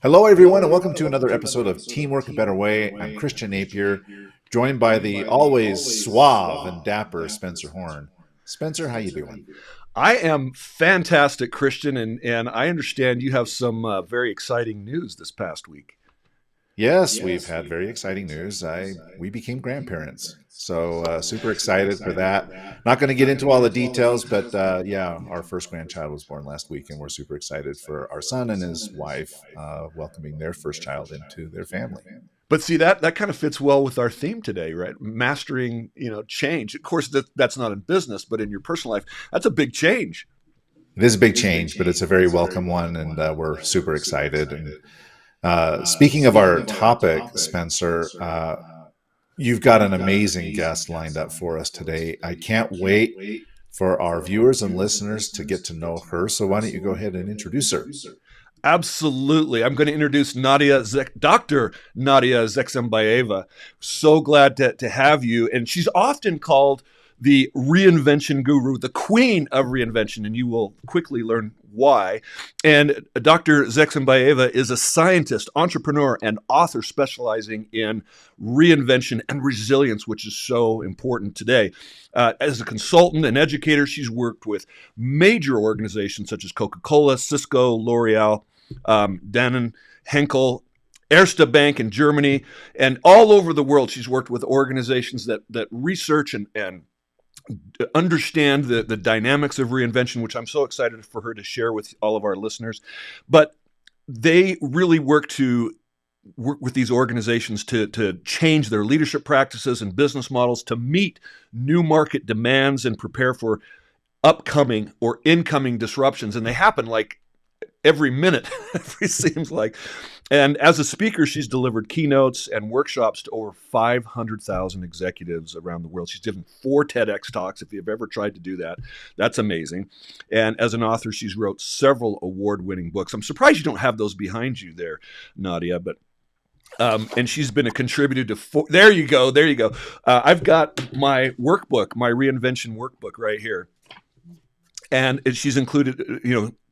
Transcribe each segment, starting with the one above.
Hello, everyone, and welcome to another episode of Teamwork a Better Way. I'm Christian Napier, joined by the always suave and dapper Spencer Horn. Spencer, how you doing? I am fantastic, Christian, and I understand you have some very exciting news this past week. Yes, we've had very exciting news. We became grandparents, so super excited for that. Not going to get into all the details, but yeah, our first grandchild was born last week, and we're super excited for our son and his wife welcoming their first child into their family. But see that kind of fits well with our theme today, right? Mastering, change. Of course, that's not in business, but in your personal life, that's a big change. It is a big change, but it's a very welcome one, and we're super excited. And speaking of our topic, Spencer, you've got an amazing guest lined up for us today. I can't wait for our viewers and listeners to get to know her. So why don't you go ahead and introduce her? Absolutely. I'm going to introduce Dr. Nadya Zhexembayeva. So glad to have you. And she's often called the Reinvention Guru, the Queen of Reinvention, and you will quickly learn why. And Dr. Zhexembayeva is a scientist, entrepreneur, and author specializing in reinvention and resilience, which is so important today. As a consultant and educator, she's worked with major organizations such as Coca-Cola, Cisco, L'Oreal, Danone, Henkel, Erste Bank in Germany, and all over the world. She's worked with organizations that research and understand the dynamics of reinvention, which I'm so excited for her to share with all of our listeners. But they really work with these organizations to change their leadership practices and business models to meet new market demands and prepare for upcoming or incoming disruptions. And they happen like every minute, it seems like. And as a speaker, she's delivered keynotes and workshops to over 500,000 executives around the world. She's given 4 TEDx talks. If you've ever tried to do that, that's amazing. And as an author, she's wrote several award-winning books. I'm surprised you don't have those behind you there, Nadya, but and she's been a contributor to there you go. I've got my workbook, my reinvention workbook right here. And she's included,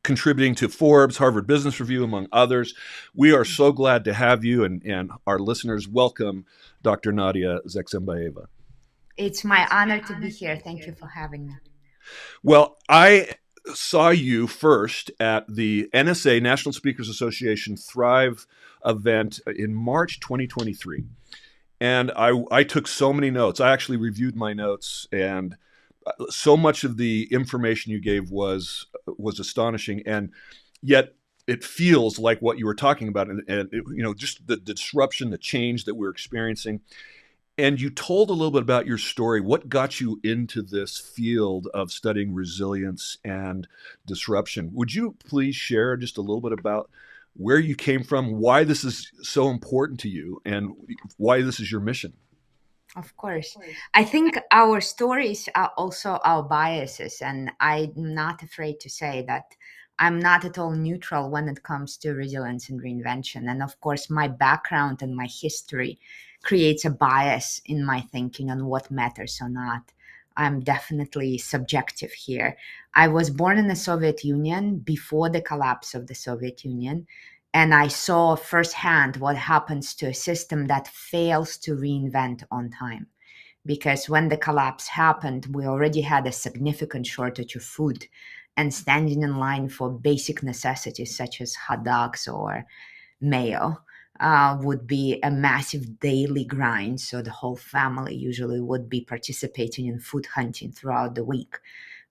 contributing to Forbes, Harvard Business Review, among others. We are so glad to have you, and our listeners welcome Dr. Nadya Zhexembayeva. It's my honor to be here. Thank you for having me. Well, I saw you first at the NSA, National Speakers Association Thrive event in March 2023. And I took so many notes. I actually reviewed my notes, and so much of the information you gave was astonishing, and yet it feels like what you were talking about, and just the disruption, the change that we're experiencing. And you told a little bit about your story. What got you into this field of studying resilience and disruption? Would you please share just a little bit about where you came from, why this is so important to you, and why this is your mission? Of course. I think our stories are also our biases, and I'm not afraid to say that I'm not at all neutral when it comes to resilience and reinvention. And of course, my background and my history creates a bias in my thinking on what matters or not. I'm definitely subjective here. I was born in the Soviet Union before the collapse of the Soviet Union. And I saw firsthand what happens to a system that fails to reinvent on time. Because when the collapse happened, we already had a significant shortage of food, and standing in line for basic necessities such as hot dogs or mayo would be a massive daily grind. So the whole family usually would be participating in food hunting throughout the week.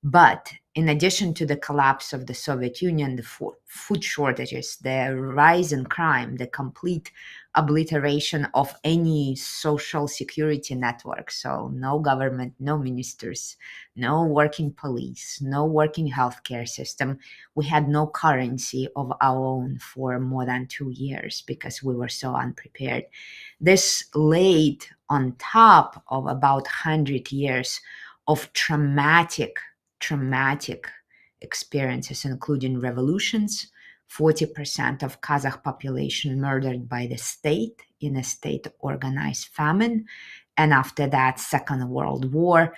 But in addition to the collapse of the Soviet Union, the food shortages, the rise in crime, the complete obliteration of any social security network. So no government, no ministers, no working police, no working healthcare system. We had no currency of our own for more than 2 years because we were so unprepared. This laid on top of about 100 years of traumatic experiences, including revolutions, 40% of Kazakh population murdered by the state in a state-organized famine, and after that, Second World War,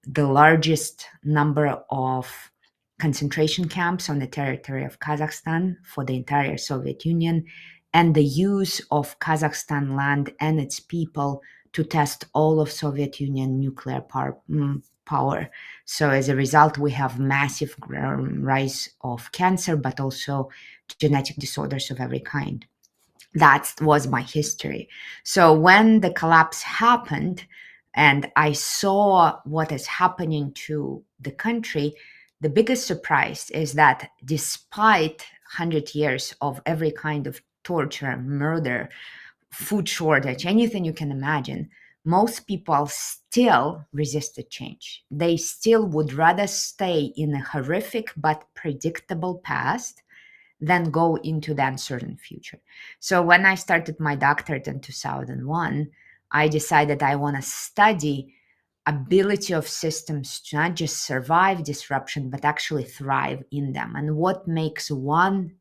the largest number of concentration camps on the territory of Kazakhstan for the entire Soviet Union, and the use of Kazakhstan land and its people to test all of Soviet Union nuclear power. So as a result, we have massive rise of cancer, but also genetic disorders of every kind. That was my history. So when the collapse happened and I saw what is happening to the country, the biggest surprise is that despite 100 years of every kind of torture, murder, food shortage, anything you can imagine, most people still resisted change. They still would rather stay in a horrific but predictable past than go into the uncertain future. So when I started my doctorate in 2001, I decided I want to study ability of systems to not just survive disruption but actually thrive in them, and what makes one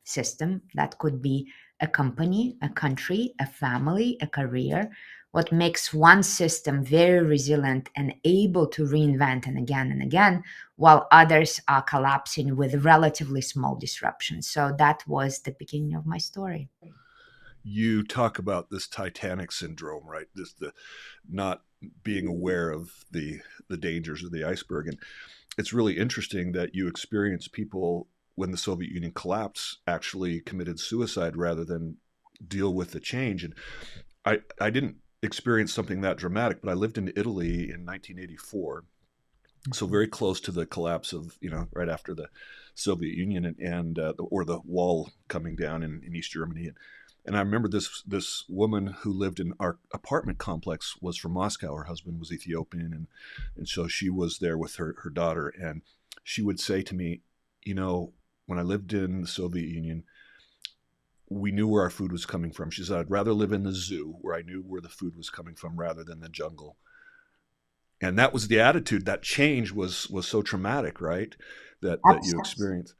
system, that could be a company, a country, a family, a career, what makes one system very resilient and able to reinvent and again, while others are collapsing with relatively small disruptions. So that was the beginning of my story. You talk about this Titanic syndrome, right? The not being aware of the dangers of the iceberg. And it's really interesting that you experience people when the Soviet Union collapsed actually committed suicide rather than deal with the change. And I didn't experience something that dramatic, but I lived in Italy in 1984, so very close to the collapse of, right after the Soviet Union and or the wall coming down in East Germany. And I remember this woman who lived in our apartment complex was from Moscow. Her husband was Ethiopian, and so she was there with her daughter. And she would say to me, when I lived in the Soviet Union, we knew where our food was coming from. She said, I'd rather live in the zoo where I knew where the food was coming from rather than the jungle. And that was the attitude. That change was so traumatic, right? That you experienced.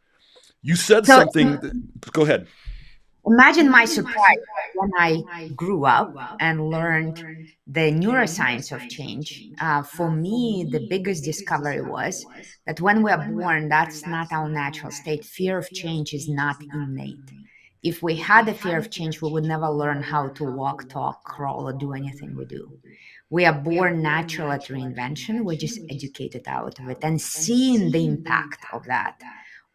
You said So something. Go ahead. imagine my surprise when I grew up and learned the neuroscience of change. For me, the biggest discovery was that when we are born, that's not our natural state. Fear of change is not innate. If we had a fear of change, we would never learn how to walk, talk, crawl, or do anything we do. We are born natural at reinvention. We're just educated out of it and seeing the impact of that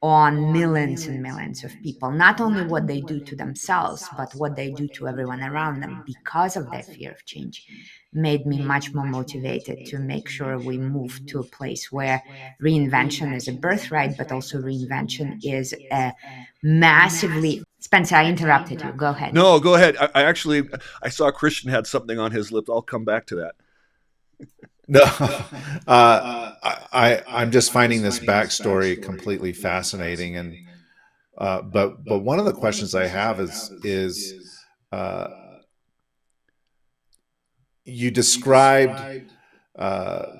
on millions and millions of people, not only what they do to themselves, but what they do to everyone around them because of their fear of change, made me much more motivated to make sure we move to a place where reinvention is a birthright, but also reinvention is a massively. Spencer, I interrupted you. Go ahead. No, go ahead. I actually I saw Christian had something on his lips. I'll come back to that. No, I'm just finding this backstory completely fascinating, and but one of the questions I have is uh, you described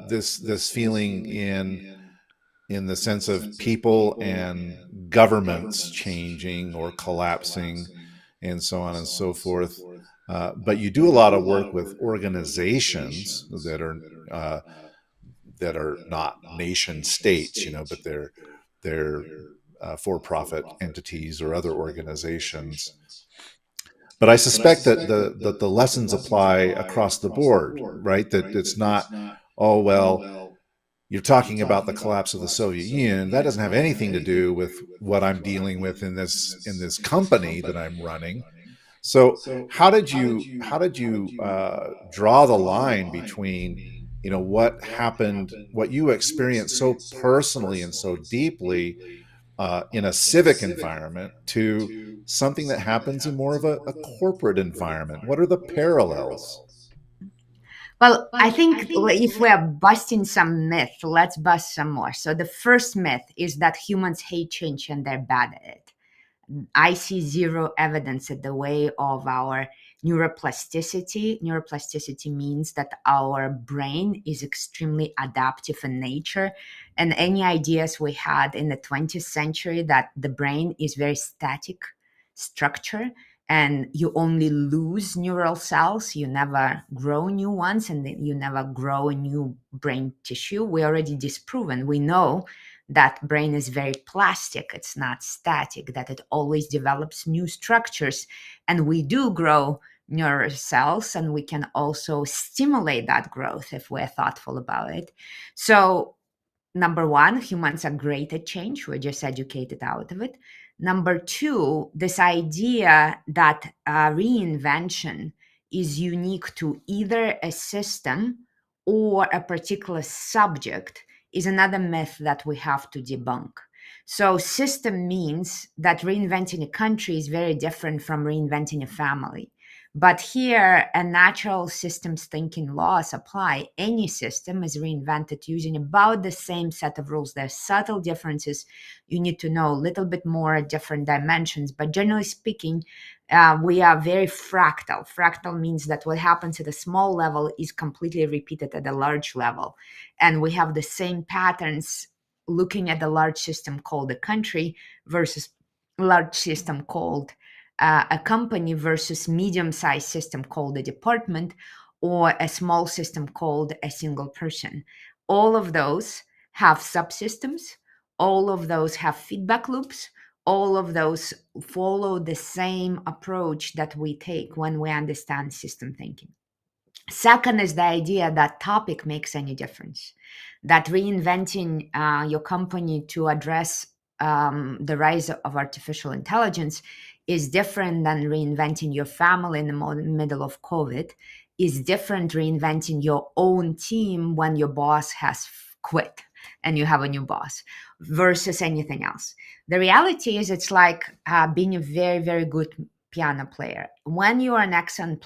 this feeling in the sense of people and governments changing or collapsing, and so on and so forth. But you do a lot of work with organizations uh, that are not nation states, but they're for-profit entities or other organizations. But I suspect that the lessons apply across the board, right? That it's not, oh well, you're talking about the collapse of the Soviet Union. That doesn't have anything to do with what I'm dealing with in this company that I'm running. So how did you draw the line between what happened, what you experienced so personally and so deeply in a civic environment to something that happens in more of a corporate environment? What are the parallels? Well, I think if we are busting some myth, let's bust some more. So the first myth is that humans hate change and they're bad at it. I see zero evidence in the way of our neuroplasticity. Neuroplasticity means that our brain is extremely adaptive in nature. And any ideas we had in the 20th century that the brain is very static structure and you only lose neural cells, you never grow new ones, and then you never grow a new brain tissue, we already disproven. We know that brain is very plastic, it's not static, that it always develops new structures, and we do grow neural cells, and we can also stimulate that growth if we're thoughtful about it. So number one, humans are great at change. We're just educated out of it. Number two, this idea that reinvention is unique to either a system or a particular subject is another myth that we have to debunk. So, system means that reinventing a country is very different from reinventing a family. But here, a natural systems thinking laws apply. Any system is reinvented using about the same set of rules. There's subtle differences. You need to know a little bit more at different dimensions. But generally speaking, we are very fractal. Fractal means that what happens at a small level is completely repeated at a large level. And we have the same patterns looking at the large system called a country versus large system called a company versus medium-sized system called a department, or a small system called a single person. All of those have subsystems. All of those have feedback loops. All of those follow the same approach that we take when we understand system thinking. Second is the idea that topic makes any difference, that reinventing your company to address the rise of artificial intelligence is different than reinventing your family in the middle of COVID, is different reinventing your own team when your boss has quit and you have a new boss versus anything else. The reality is it's like being a very, very good piano player. When you are an excellent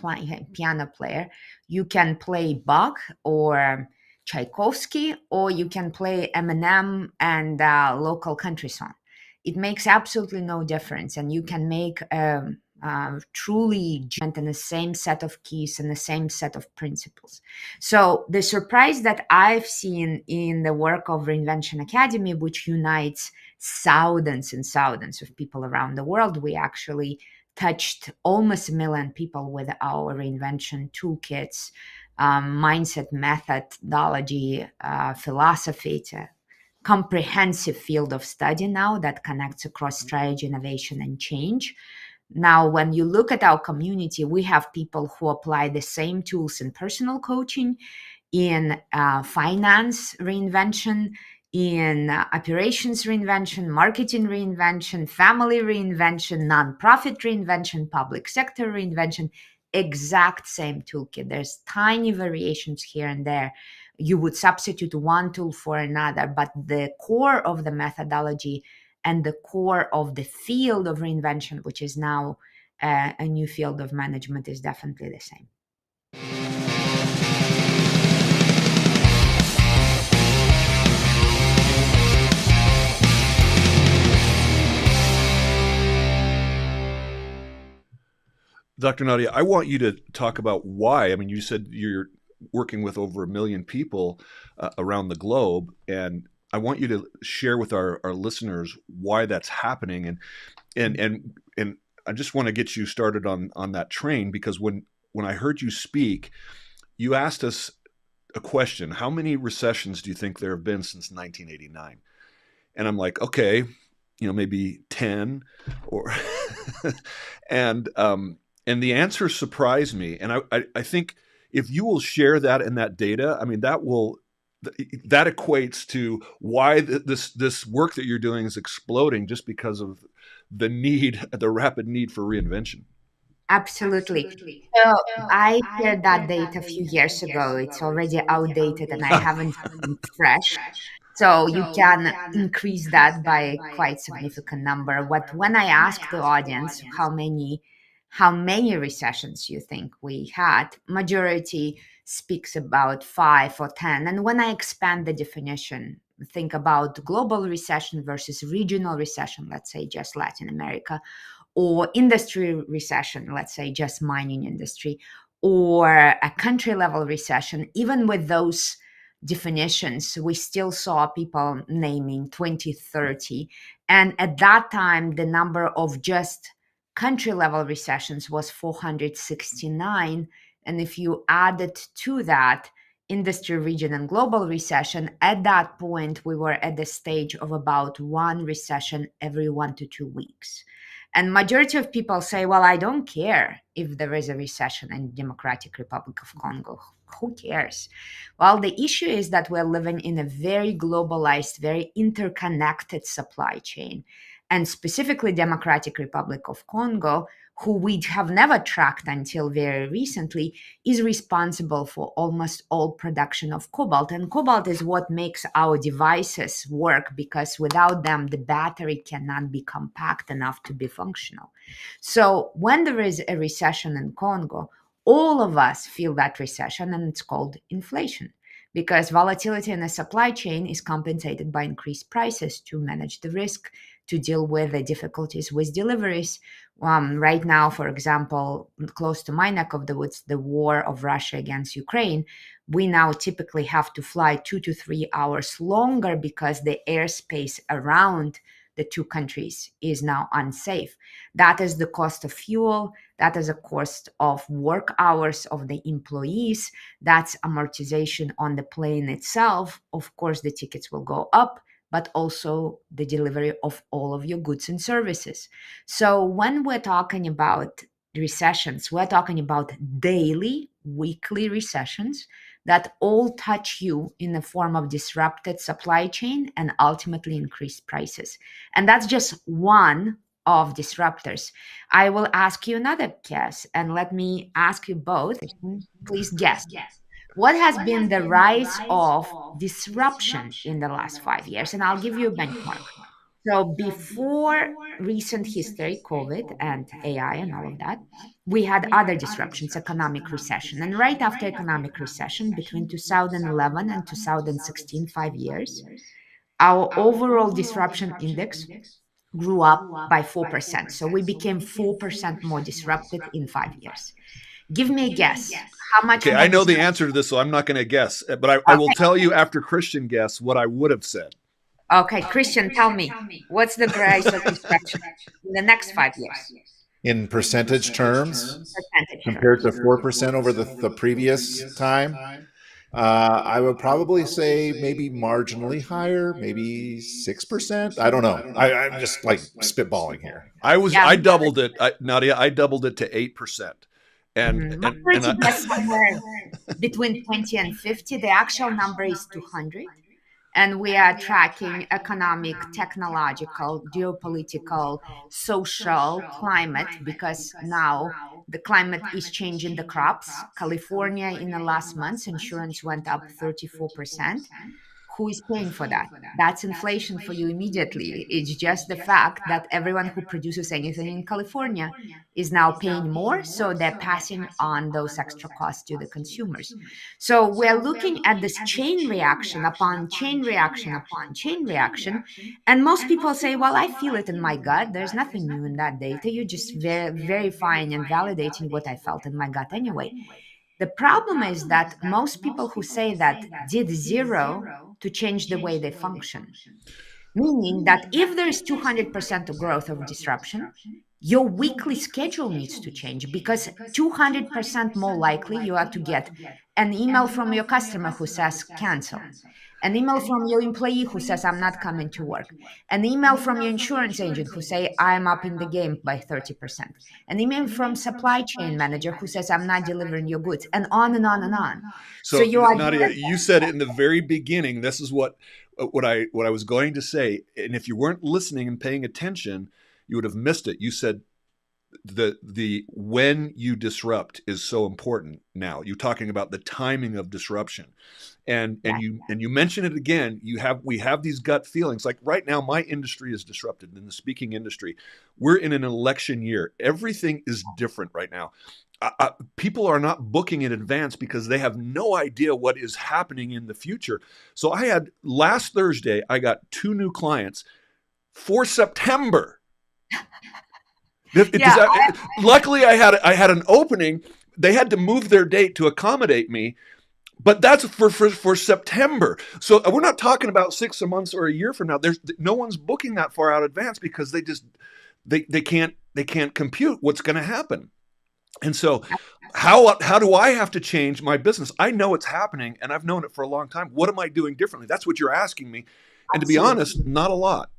piano player, you can play Bach or Tchaikovsky, or you can play Eminem and local country song. It makes absolutely no difference, and you can make truly in the same set of keys and the same set of principles. So the surprise that I've seen in the work of Reinvention Academy, which unites thousands and thousands of people around the world, we actually touched almost 1 million people with our reinvention toolkits, mindset, methodology, philosophy. It's a comprehensive field of study now that connects across strategy, innovation, and change. Now, when you look at our community, we have people who apply the same tools in personal coaching, in finance reinvention, in operations reinvention, marketing reinvention, family reinvention, nonprofit reinvention, public sector reinvention, exact same toolkit. There's tiny variations here and there. You would substitute one tool for another, but the core of the methodology and the core of the field of reinvention, which is now a new field of management, is definitely the same. Dr. Nadya, I want you to talk about why. I mean, you said you're working with over 1 million people around the globe, and I want you to share with our listeners why that's happening. And I just want to get you started on that train, because when I heard you speak, you asked us a question: how many recessions do you think there have been since 1989? And I'm like, okay, maybe 10, or and the answer surprised me. And I think if you will share that and that data, I mean, that equates to why this work that you're doing is exploding, just because of the rapid need for reinvention. Absolutely. So I shared that data a few years ago. It's already outdated and I haven't seen it fresh. So you can increase that by quite significant number. When I asked the audience how many recessions you think we had, majority speaks about 5 or 10. And when I expand the definition, think about global recession versus regional recession, let's say just Latin America, or industry recession, let's say just mining industry, or a country level recession, even with those definitions, we still saw people naming 2030. And at that time, the number of just country level recessions was 469. And if you added to that industry, region, and global recession, at that point, we were at the stage of about one recession every 1 to 2 weeks. And majority of people say, well, I don't care if there is a recession in Democratic Republic of Congo. Who cares? Well, the issue is that we're living in a very globalized, very interconnected supply chain. And specifically Democratic Republic of Congo, who we have never tracked until very recently, is responsible for almost all production of cobalt. And cobalt is what makes our devices work, because without them, the battery cannot be compact enough to be functional. So when there is a recession in Congo, all of us feel that recession, and it's called inflation, because volatility in the supply chain is compensated by increased prices to manage the risk, to deal with the difficulties with deliveries. Right now, for example, close to my neck of the woods, the war of Russia against Ukraine, we now typically have to fly 2 to 3 hours longer because the airspace around the two countries is now unsafe. That is the cost of fuel. That is a cost of work hours of the employees. That's amortization on the plane itself. Of course, the tickets will go up, but also the delivery of all of your goods and services. So when we're talking about recessions, we're talking about daily, weekly recessions that all touch you in the form of disrupted supply chain and ultimately increased prices. And that's just one of disruptors. I will ask you another guess, and let me ask you both. Please guess. What has been the rise of disruption in the last 5 years? And I'll give you a benchmark. So before recent history, COVID and AI and all of that, we had other disruptions, economic recession. And right after economic recession, between 2011 and 2016, 5 years, our overall disruption index grew up by 4%. So we became 4% more disrupted in 5 years. Give me a guess. How much Okay, more I know the disrupted? answer to this, so I'm not going to guess, but I will tell you after Christian guess what I would have said. Okay, Christian, tell me, what's the rise of disruption in the next 5 years? In percentage terms, Percentage compared terms. to 4% over the previous time, I would probably say maybe marginally higher, maybe 6%. I don't know. I'm just like spitballing here. Yeah, I doubled it, Nadia. I doubled it to 8%, and majority guess somewhere between 20 and 50. The actual number is 200. And we are tracking economic, technological, geopolitical, social, climate, because now the climate is changing the crops. California, in the last months, insurance went up 34%. Who is paying for that? That's inflation for you immediately. It's just the fact that everyone who produces anything in California is now paying more. So they're passing on those extra costs to the consumers. So we're looking at this chain reaction upon chain reaction upon chain reaction. And most people say, well, I feel it in my gut. There's nothing new in that data. You're just verifying and validating what I felt in my gut anyway. The problem is that most people who say that did zero to change the way they function. Meaning that if there is 200% of growth of disruption, your weekly schedule needs to change, because 200% more likely you are to get an email from your customer who says cancel, an email from your employee who says I'm not coming to work, an email from your insurance agent who say I'm up in the game by 30%, an email from supply chain manager who says I'm not delivering your goods, and on and on and on. So so you are Nadia, you said it in the very beginning. This is what I was going to say, and if you weren't listening and paying attention, you would have missed it. You said the when you disrupt is so important. Now you're talking about the timing of disruption, and you mention it again. We have these gut feelings. Like right now, my industry is disrupted. In the speaking industry, we're in an election year. Everything is different right now. People are not booking in advance because they have no idea what is happening in the future. So I had last Thursday, I got 2 new clients for September. Luckily, I had an opening. They had to move their date to accommodate me, but that's for September. So we're not talking about 6 months or a year from now. There's no one's booking that far out in advance because they can't compute what's going to happen. And so how do I have to change my business? I know it's happening and I've known it for a long time. What am I doing differently? That's what you're asking me. And to be honest, Absolutely. not a lot.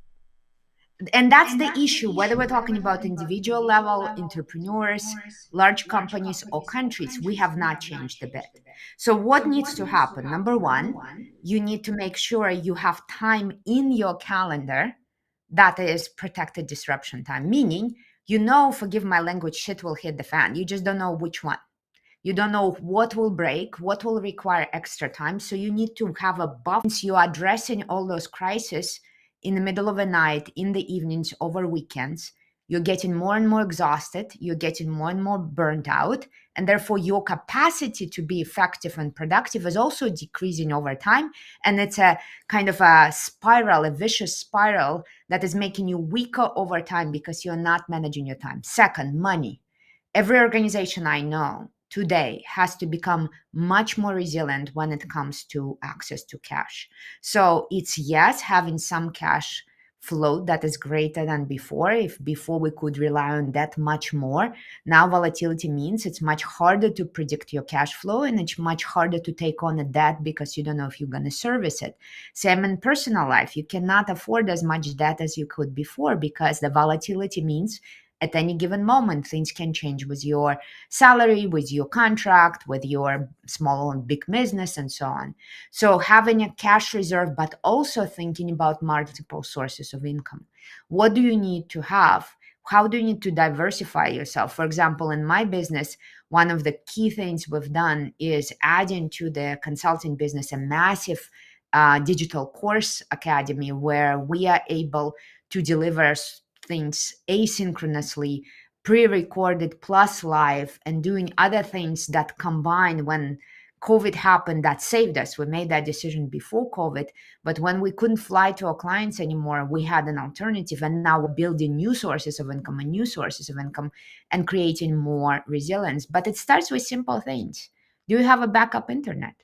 And that's the issue, whether we're talking about individual level, entrepreneurs, large companies, or countries, we have not changed a bit. So, what needs to happen? Number one, you need to make sure you have time in your calendar that is protected disruption time, meaning, forgive my language, shit will hit the fan. You just don't know which one. You don't know what will break, what will require extra time. So you need to have a buffer. Since you are addressing all those crises in the middle of the night, in the evenings, over weekends, you're getting more and more exhausted. You're getting more and more burnt out. And therefore, your capacity to be effective and productive is also decreasing over time. And it's a kind of a spiral, a vicious spiral that is making you weaker over time because you're not managing your time. Second, money. Every organization I know today has to become much more resilient when it comes to access to cash. So it's yes, having some cash flow that is greater than before. If before we could rely on that much more, now volatility means it's much harder to predict your cash flow and it's much harder to take on a debt because you don't know if you're going to service it. Same in personal life. You cannot afford as much debt as you could before because the volatility means at any given moment, things can change with your salary, with your contract, with your small and big business, and so on. So, having a cash reserve, but also thinking about multiple sources of income. What do you need to have? How do you need to diversify yourself? For example, in my business, one of the key things we've done is adding to the consulting business a massive digital course academy where we are able to deliver things asynchronously, pre-recorded plus live, and doing other things that combine. When COVID happened, that saved us. We made that decision before COVID, but when we couldn't fly to our clients anymore, we had an alternative, and now we're building new sources of income and new sources of income and creating more resilience. But it starts with simple things. Do you have a backup internet?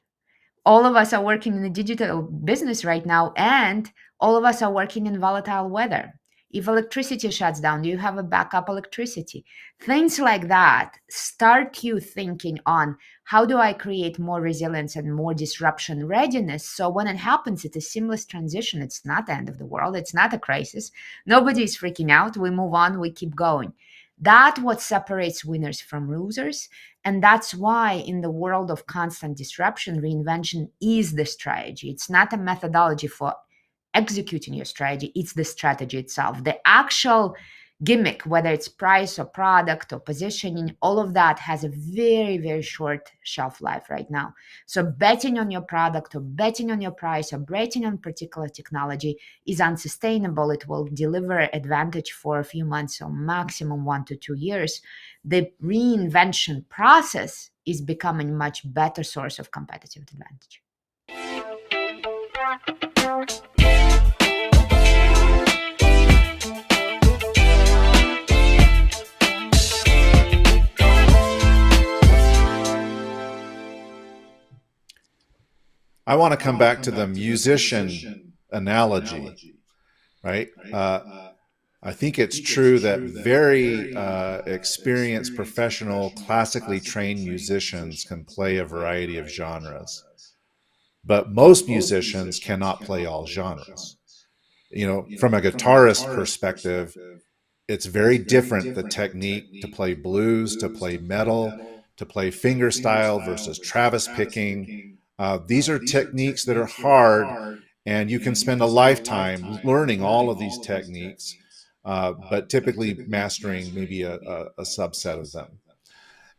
All of us are working in a digital business right now, and all of us are working in volatile weather. If electricity shuts down, do you have a backup electricity? Things like that start you thinking on how do I create more resilience and more disruption readiness. So when it happens, it's a seamless transition. It's not the end of the world. It's not a crisis. Nobody is freaking out. We move on. We keep going. That's what separates winners from losers. And that's why, in the world of constant disruption, reinvention is the strategy. It's not a methodology for executing your strategy, it's the strategy itself. The actual gimmick, whether it's price or product or positioning, all of that has a very, very short shelf life right now. So betting on your product or betting on your price or betting on particular technology is unsustainable. It will deliver advantage for a few months or maximum 1 to 2 years. The reinvention process is becoming a much better source of competitive advantage. I want to come back to the musician analogy, right? I think it's true that very experienced, professional, classically trained musicians can play a variety of genres, but most musicians cannot play all genres. You know, from a guitarist perspective, it's very different, the technique to play blues, to play metal, to play fingerstyle versus Travis picking. These are techniques that are hard, and you can spend a lifetime learning all of these techniques, but typically mastering maybe a subset of them.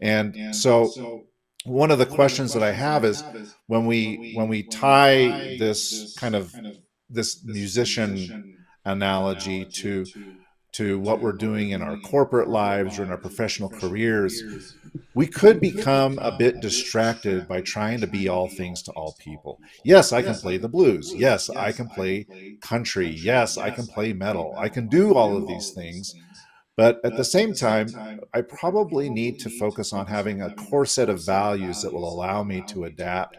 And so one of the questions that I have is when we tie this kind of this musician analogy to what we're doing in our corporate lives or in our professional careers, we could become a bit distracted by trying to be all things to all people. Yes, I can play the blues. Yes, I can play country. Yes, I can play metal. I can do all of these things. But at the same time, I probably need to focus on having a core set of values that will allow me to adapt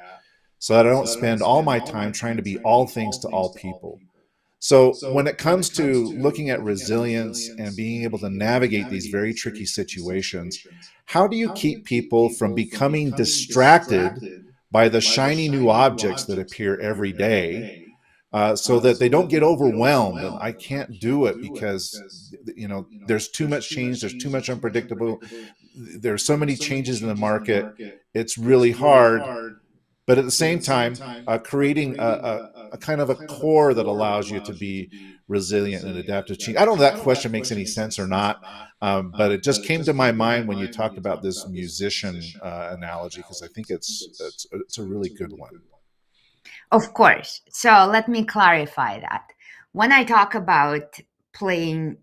so that I don't spend all my time trying to be all things to all people. So when it comes to looking at resilience and being able to navigate these very tricky situations, how do you keep people from becoming distracted by the shiny new objects that appear every day, so that they don't get overwhelmed and I can't do it because there's too much change, there's too much unpredictable, there's so many changes in the market, it's really hard. But at the same time, creating a kind of a core that allows you to be resilient and adaptive change. I don't know if that question makes any sense or not, but it just came to my mind when you talked about this musician analogy, because I think it's a really good one. Of course. So let me clarify that. When I talk about playing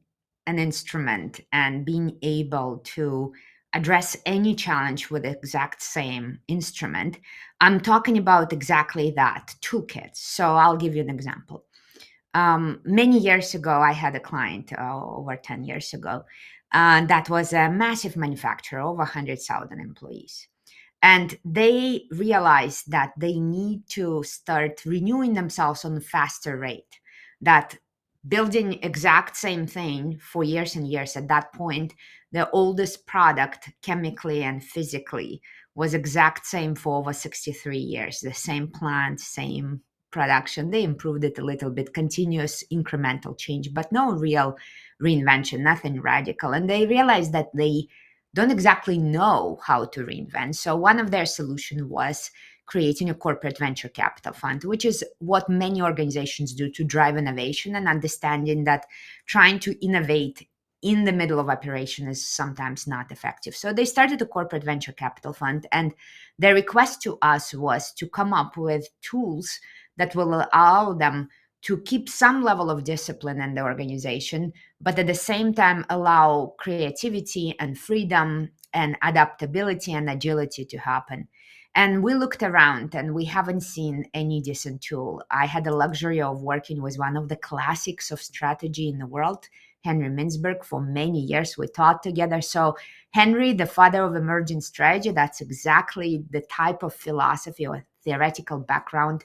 an instrument and being able to address any challenge with the exact same instrument, I'm talking about exactly that toolkit. So I'll give you an example. Many years ago, I had a client, over 10 years ago, that was a massive manufacturer, over 100,000 employees. And they realized that they need to start renewing themselves on a faster rate, that building exact same thing for years and years. At that point, the oldest product chemically and physically was exact same for over 63 years, the same plant, same production. They improved it a little bit, continuous incremental change, but no real reinvention, nothing radical. And they realized that they don't exactly know how to reinvent. So one of their solutions was creating a corporate venture capital fund, which is what many organizations do to drive innovation, and understanding that trying to innovate in the middle of operation is sometimes not effective. So they started a corporate venture capital fund, and their request to us was to come up with tools that will allow them to keep some level of discipline in the organization, but at the same time allow creativity and freedom and adaptability and agility to happen. And we looked around and we haven't seen any decent tool. I had the luxury of working with one of the classics of strategy in the world, Henry Mintzberg. For many years, we taught together. So Henry, the father of emergent strategy, that's exactly the type of philosophy or theoretical background.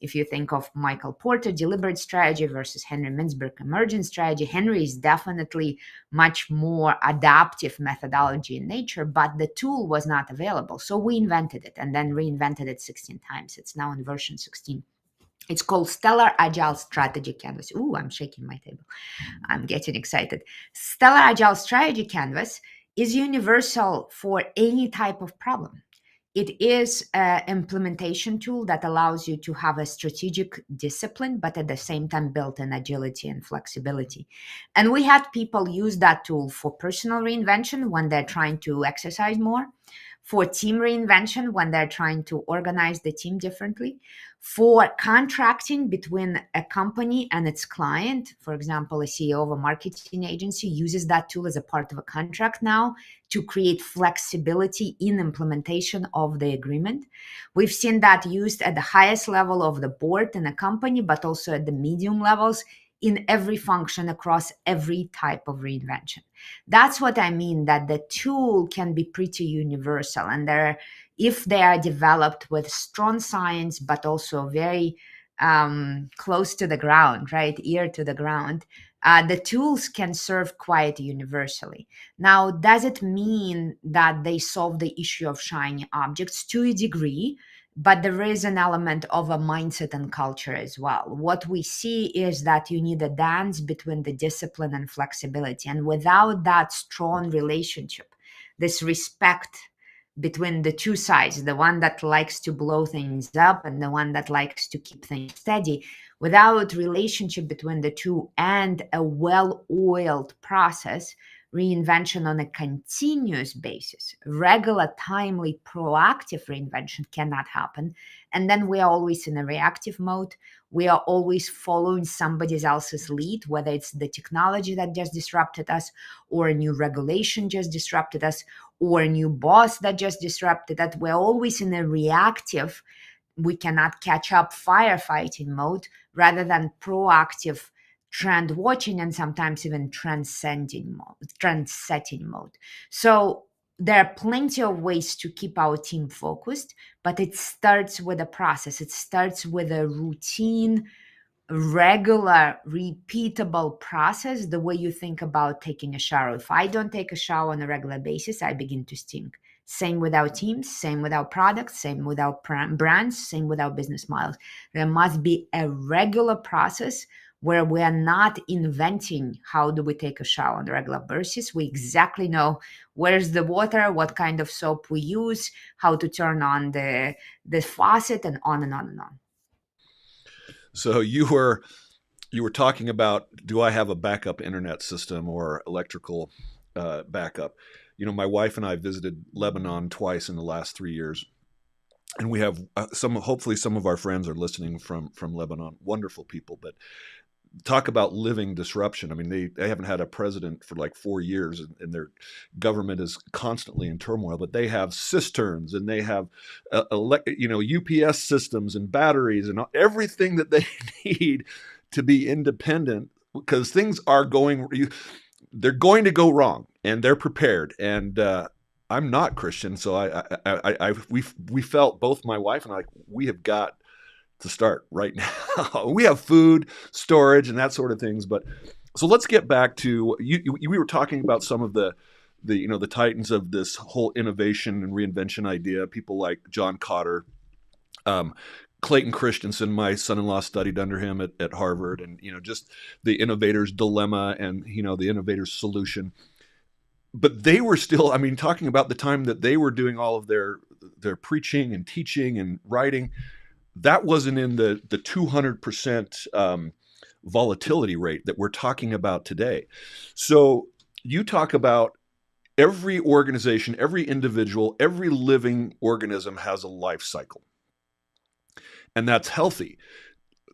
If you think of Michael Porter, deliberate strategy versus Henry Mintzberg, emergent strategy, Henry is definitely much more adaptive methodology in nature, but the tool was not available. So we invented it and then reinvented it 16 times. It's now in version 16. It's called Stellar Agile Strategy Canvas. Ooh, I'm shaking my table. I'm getting excited. Stellar Agile Strategy Canvas is universal for any type of problem. It is an implementation tool that allows you to have a strategic discipline, but at the same time built in agility and flexibility. And we had people use that tool for personal reinvention when they're trying to exercise more, for team reinvention when they're trying to organize the team differently, for contracting between a company and its client. For example, a CEO of a marketing agency uses that tool as a part of a contract now to create flexibility in implementation of the agreement. We've seen that used at the highest level of the board in a company, but also at the medium levels in every function across every type of reinvention. That's what I mean, that the tool can be pretty universal, and if they are developed with strong science, but also very close to the ground, right, ear to the ground, the tools can serve quite universally. Now, does it mean that they solve the issue of shiny objects? To a degree, but there is an element of a mindset and culture as well. What we see is that you need a dance between the discipline and flexibility. And without that strong relationship, this respect between the two sides, the one that likes to blow things up and the one that likes to keep things steady, without relationship between the two and a well-oiled process, reinvention on a continuous basis, regular, timely, proactive reinvention cannot happen. And then we are always in a reactive mode. We are always following somebody else's lead, whether it's the technology that just disrupted us, or a new regulation just disrupted us, or a new boss that just disrupted us. We're always in a reactive, we cannot catch up firefighting mode, rather than proactive trend watching and sometimes even trend-setting mode. So there are plenty of ways to keep our team focused, but it starts with a process. It starts with a routine regular, repeatable process, the way you think about taking a shower. If I don't take a shower on a regular basis, I begin to stink. Same with our teams, same with our products, same with our brands, same with our business models. There must be a regular process where we are not inventing how do we take a shower on a regular basis. We exactly know where's the water, what kind of soap we use, how to turn on the faucet, and on and on and on. So you were talking about, do I have a backup internet system or electrical backup? My wife and I visited Lebanon twice in the last 3 years, and we have hopefully some of our friends are listening from Lebanon. Wonderful people, but talk about living disruption. I mean, they haven't had a president for like 4 years, and their government is constantly in turmoil. But they have cisterns, and they have, UPS systems and batteries and everything that they need to be independent, because things are they're going to go wrong, and they're prepared. And I'm not Christian, so we felt, both my wife and I, we have got to start right now. We have food storage and that sort of things, but so let's get back to we were talking about some of the titans of this whole innovation and reinvention idea, people like John Cotter, Clayton Christensen. My son-in-law studied under him at Harvard, and just the innovator's dilemma and the innovator's solution. But they were still, talking about the time that they were doing all of their preaching and teaching and writing. That wasn't in the 200% volatility rate that we're talking about today. So you talk about every organization, every individual, every living organism has a life cycle. And that's healthy.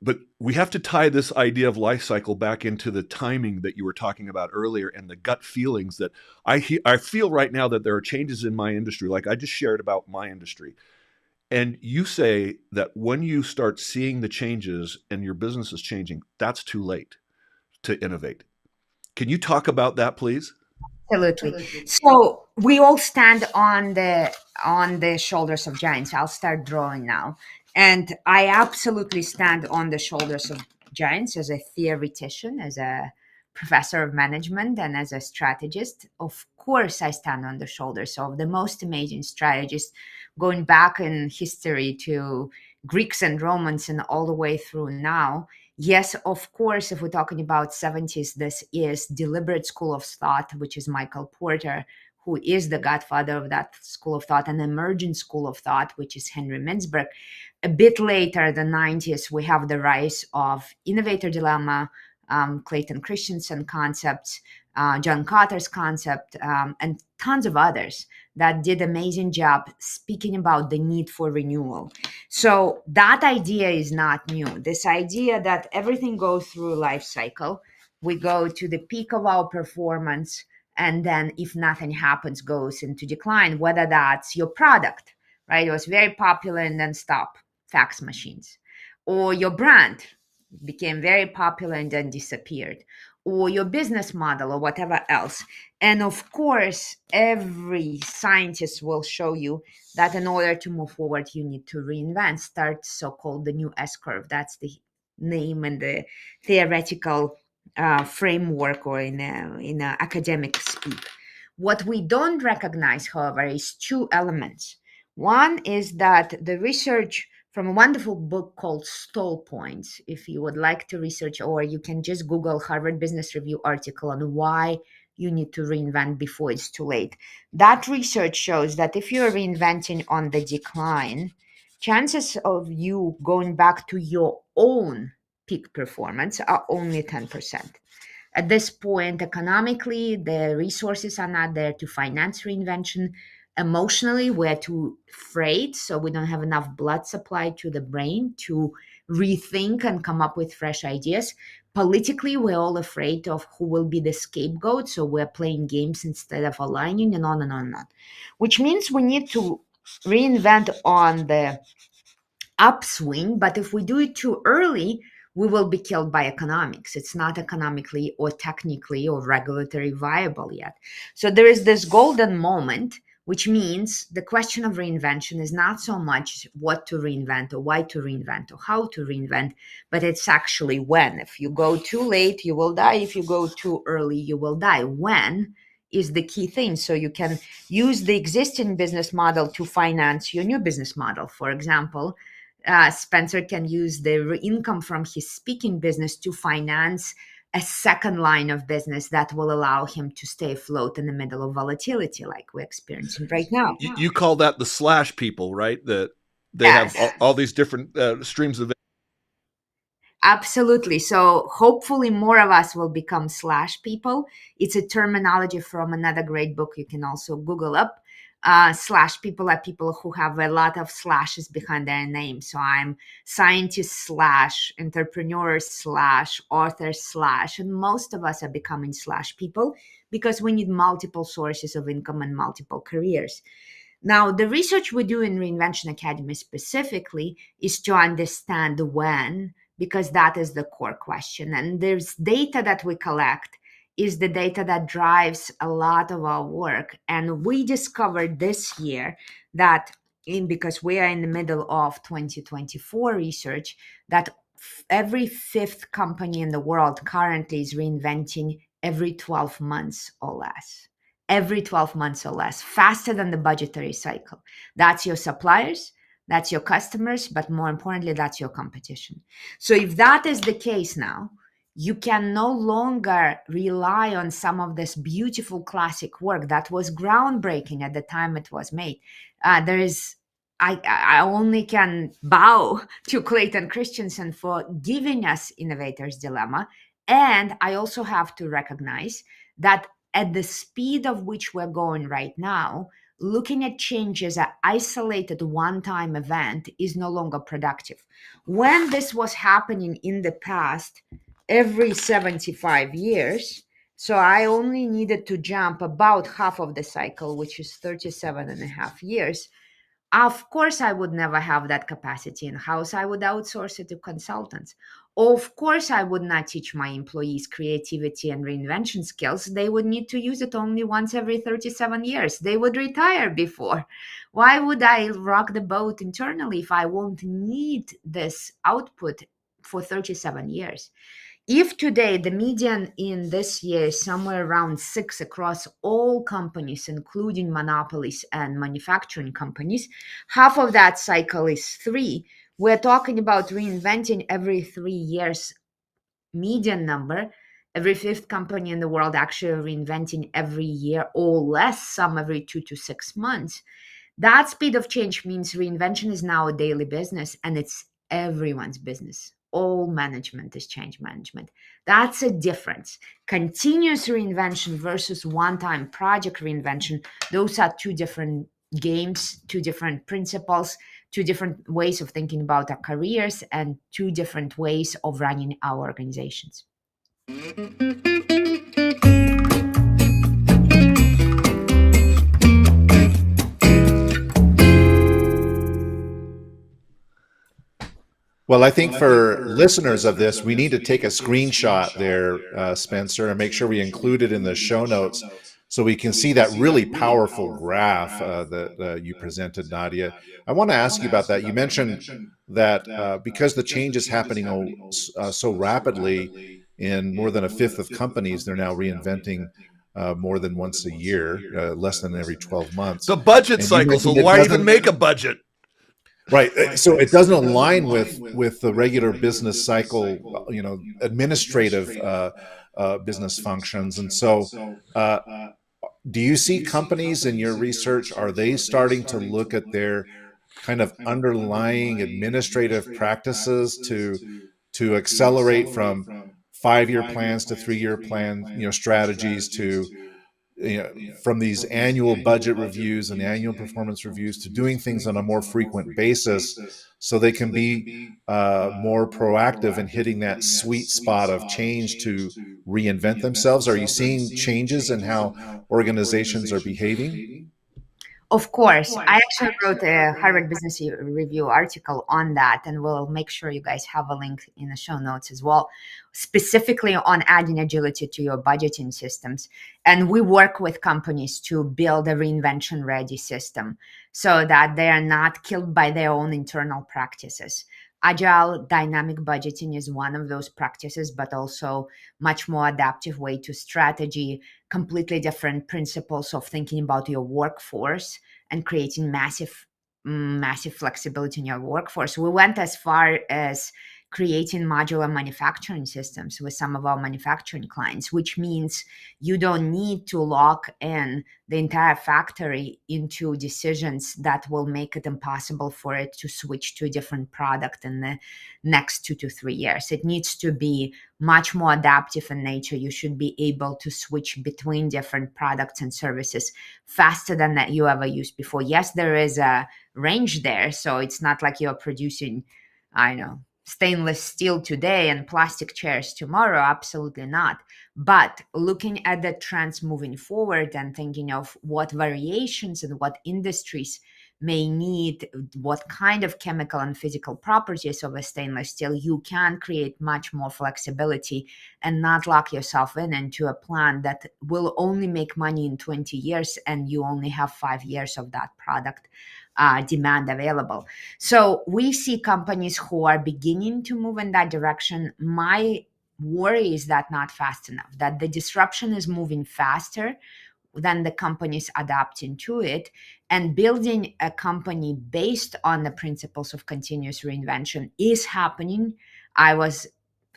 But we have to tie this idea of life cycle back into the timing that you were talking about earlier, and the gut feelings that I feel right now that there are changes in my industry, like I just shared about my industry. And you say that when you start seeing the changes and your business is changing, that's too late to innovate. Can you talk about that, please? Absolutely. So we all stand on the shoulders of giants. I'll start drawing now. And I absolutely stand on the shoulders of giants as a theoretician, as a professor of management, and as a strategist. Of course, I stand on the shoulders of the most amazing strategists going back in history to Greeks and Romans and all the way through now. Yes, of course, if we're talking about 70s, this is deliberate school of thought, which is Michael Porter, who is the godfather of that school of thought, an emergent school of thought, which is Henry Mintzberg. A bit later, the 90s, we have the rise of innovator dilemma, Clayton Christensen concepts, John Cotter's concept, and tons of others that did amazing job speaking about the need for renewal. So that idea is not new. This idea that everything goes through a life cycle, we go to the peak of our performance, and then if nothing happens, goes into decline, whether that's your product, right? It was very popular and then stop, fax machines, or your brand became very popular and then disappeared, or your business model or whatever else. And of course, every scientist will show you that in order to move forward, you need to reinvent, start so-called the new S-curve. That's the name and the theoretical framework, or in academic speak. What we don't recognize, however, is two elements. One is that the research from a wonderful book called Stall Points, if you would like to research, or you can just Google Harvard Business Review article on why you need to reinvent before it's too late. That research shows that if you're reinventing on the decline, chances of you going back to your own peak performance are only 10%. At this point, economically, the resources are not there to finance reinvention. Emotionally, we're too afraid, so we don't have enough blood supply to the brain to rethink and come up with fresh ideas. Politically, we're all afraid of who will be the scapegoat, so we're playing games instead of aligning, and on and on and on. Which means we need to reinvent on the upswing, but if we do it too early, we will be killed by economics. It's not economically or technically or regulatory viable yet. So there is this golden moment which means the question of reinvention is not so much what to reinvent or why to reinvent or how to reinvent, but it's actually when. If you go too late, you will die. If you go too early, you will die. When is the key thing. So you can use the existing business model to finance your new business model. For example, Spencer can use the income from his speaking business to finance a second line of business that will allow him to stay afloat in the middle of volatility like we're experiencing right now. You call that the slash people, right? That they have Yes. all these different streams of. Absolutely. So hopefully more of us will become slash people. It's a terminology from another great book you can also Google up. Slash people are people who have a lot of slashes behind their name. So I'm scientist slash entrepreneur slash author slash, and most of us are becoming slash people because we need multiple sources of income and multiple careers. Now, the research we do in Reinvention Academy specifically is to understand when, because that is the core question. And there's data that we collect is the data that drives a lot of our work. And we discovered this year that because we are in the middle of 2024 research, that every fifth company in the world currently is reinventing every 12 months or less, every 12 months or less, faster than the budgetary cycle. That's your suppliers, that's your customers, but more importantly, that's your competition. So if that is the case now, you can no longer rely on some of this beautiful classic work that was groundbreaking at the time it was made. There is I only can bow to Clayton Christensen for giving us Innovator's Dilemma. And I also have to recognize that at the speed of which we're going right now, looking at change as an isolated one-time event is no longer productive. When this was happening in the past, every 75 years, so I only needed to jump about half of the cycle, which is 37 and a half years. Of course, I would never have that capacity in house. I would outsource it to consultants. Of course, I would not teach my employees creativity and reinvention skills. They would need to use it only once every 37 years. They would retire before. Why would I rock the boat internally if I won't need this output for 37 years? If today the median in this year is somewhere around 6 across all companies, including monopolies and manufacturing companies, half of that cycle is 3. We're talking about reinventing every 3 years median number. Every fifth company in the world actually reinventing every year or less, some every 2 to 6 months. That speed of change means reinvention is now a daily business and it's everyone's business. All management is change management. That's a difference. Continuous reinvention versus one time project reinvention, those are two different games, two different principles, two different ways of thinking about our careers, and two different ways of running our organizations. Well, I think for listeners of this, we need to take a screenshot there, Spencer, and make sure we include it in the show notes so we can see that really powerful graph that you presented, Nadia. I want to ask you about that. You mentioned that because the change is happening so rapidly in more than a fifth of companies, they're now reinventing more than once a year, less than every 12 months. The budget And you cycle, so mentioned it why even doesn't- make a budget? Right. So it doesn't align with the regular business cycle, administrative business functions. And so, do you see companies in your research, are they starting to look at their kind of underlying administrative practices to accelerate from 5-year plans to 3-year plan, strategies to from these annual budget reviews and annual performance reviews to doing things on a more frequent basis so they can be more proactive in hitting that sweet spot of change to reinvent themselves? Are you seeing changes in how organizations are behaving? Of course. I actually wrote a Harvard Business Review article on that, and we'll make sure you guys have a link in the show notes as well, specifically on adding agility to your budgeting systems. And we work with companies to build a reinvention ready system so that they are not killed by their own internal practices. Agile dynamic budgeting is one of those practices, but also much more adaptive way to strategy, completely different principles of thinking about your workforce and creating massive flexibility in your workforce. We went as far as creating modular manufacturing systems with some of our manufacturing clients, which means you don't need to lock in the entire factory into decisions that will make it impossible for it to switch to a different product in the next 2 to 3 years. It needs to be much more adaptive in nature. You should be able to switch between different products and services faster than that you ever used before. Yes, there is a range there. So it's not like you're producing, I know, stainless steel today and plastic chairs tomorrow. Absolutely not. But looking at the trends moving forward and thinking of what variations and what industries may need what kind of chemical and physical properties of a stainless steel, you can create much more flexibility and not lock yourself in into a plan that will only make money in 20 years and you only have 5 years of that product demand available. So we see companies who are beginning to move in that direction. My worry is that not fast enough, that the disruption is moving faster than the companies adapting to it, and building a company based on the principles of continuous reinvention is happening. I was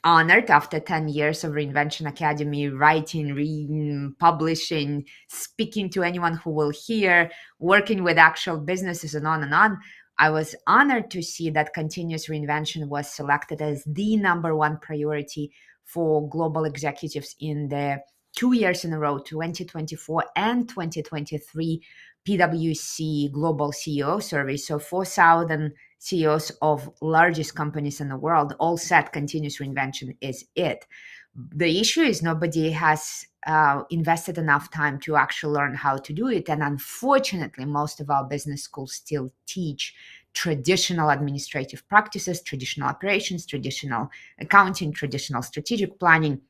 honored after 10 years of Reinvention Academy, writing, reading, publishing, speaking to anyone who will hear, working with actual businesses and on and on. I was honored to see that continuous reinvention was selected as the number one priority for global executives in the 2 years in a row, 2024 and 2023 PwC Global CEO Survey. So 4,000 CEOs of largest companies in the world all said continuous reinvention is it. The issue is nobody has invested enough time to actually learn how to do it. And unfortunately, most of our business schools still teach traditional administrative practices, traditional operations, traditional accounting, traditional strategic planning.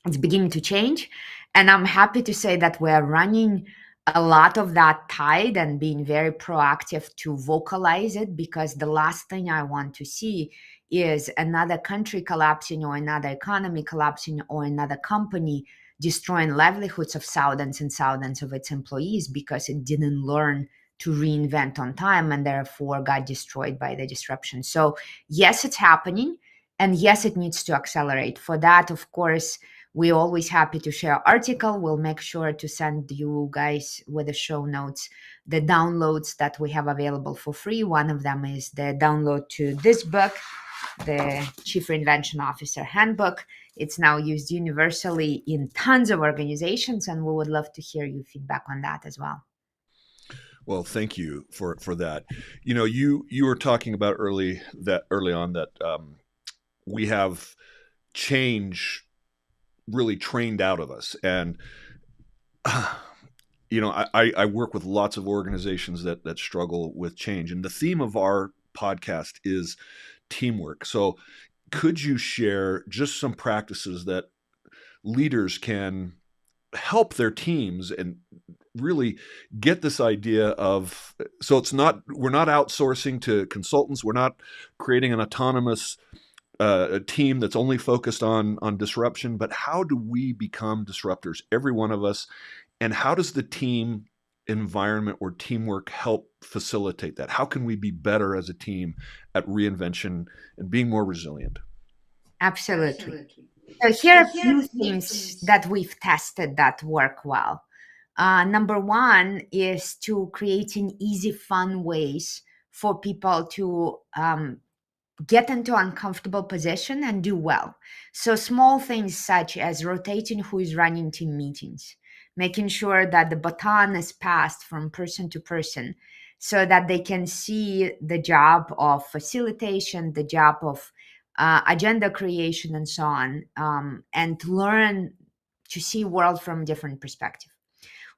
It's beginning to change. And I'm happy to say that we're running a lot of that tide and being very proactive to vocalize it, because the last thing I want to see is another country collapsing or another economy collapsing or another company destroying livelihoods of thousands and thousands of its employees because it didn't learn to reinvent on time and therefore got destroyed by the disruption. So yes, it's happening. And yes, it needs to accelerate. For that, of course, we're always happy to share article. We'll make sure to send you guys with the show notes the downloads that we have available for free. One of them is the download to this book, the Chief Reinvention Officer Handbook. It's now used universally in tons of organizations, and we would love to hear your feedback on that as well. Well, thank you for that. You know, you were talking about early on that we have change really trained out of us. And, you know, I work with lots of organizations that struggle with change. And the theme of our podcast is teamwork. So could you share just some practices that leaders can help their teams and really get this idea of, so it's not, we're not outsourcing to consultants. We're not creating an autonomous a team that's only focused on disruption, but how do we become disruptors, every one of us, and how does the team environment or teamwork help facilitate that? How can we be better as a team at reinvention and being more resilient? Absolutely. So here are a few things that we've tested that work well. Number one is to creating easy, fun ways for people to get into uncomfortable position and do well. So small things such as rotating who is running team meetings, making sure that the baton is passed from person to person so that they can see the job of facilitation, the job of agenda creation and so on, and learn to see world from different perspective.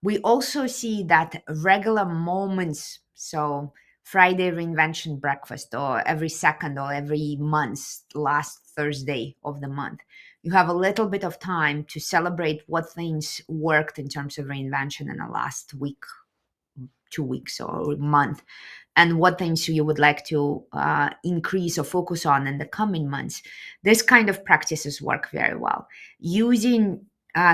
We also see that regular moments, so Friday reinvention breakfast, or every second or every month, last Thursday of the month, you have a little bit of time to celebrate what things worked in terms of reinvention in the last week, 2 weeks, or month, and what things you would like to increase or focus on in the coming months. This kind of practices work very well. Using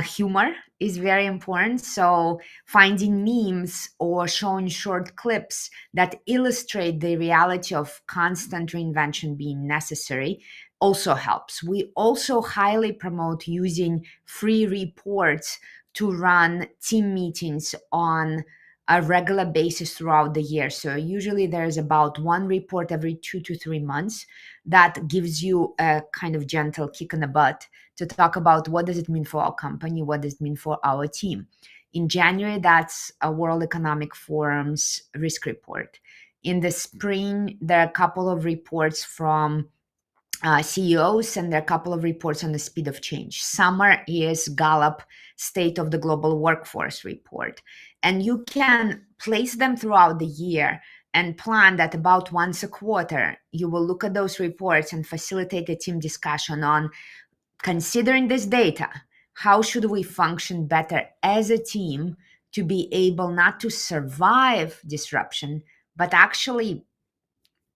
humor is very important. So finding memes or showing short clips that illustrate the reality of constant reinvention being necessary also helps. We also highly promote using free reports to run team meetings on a regular basis throughout the year. So usually there's about one report every 2 to 3 months that gives you a kind of gentle kick in the butt to talk about what does it mean for our company, what does it mean for our team. In January, that's a World Economic Forum's risk report. In the spring, there are a couple of reports from CEOs, and there are a couple of reports on the speed of change. Summer is Gallup State of the Global Workforce report. And you can place them throughout the year and plan that about once a quarter, you will look at those reports and facilitate a team discussion on, considering this data, how should we function better as a team to be able not to survive disruption, but actually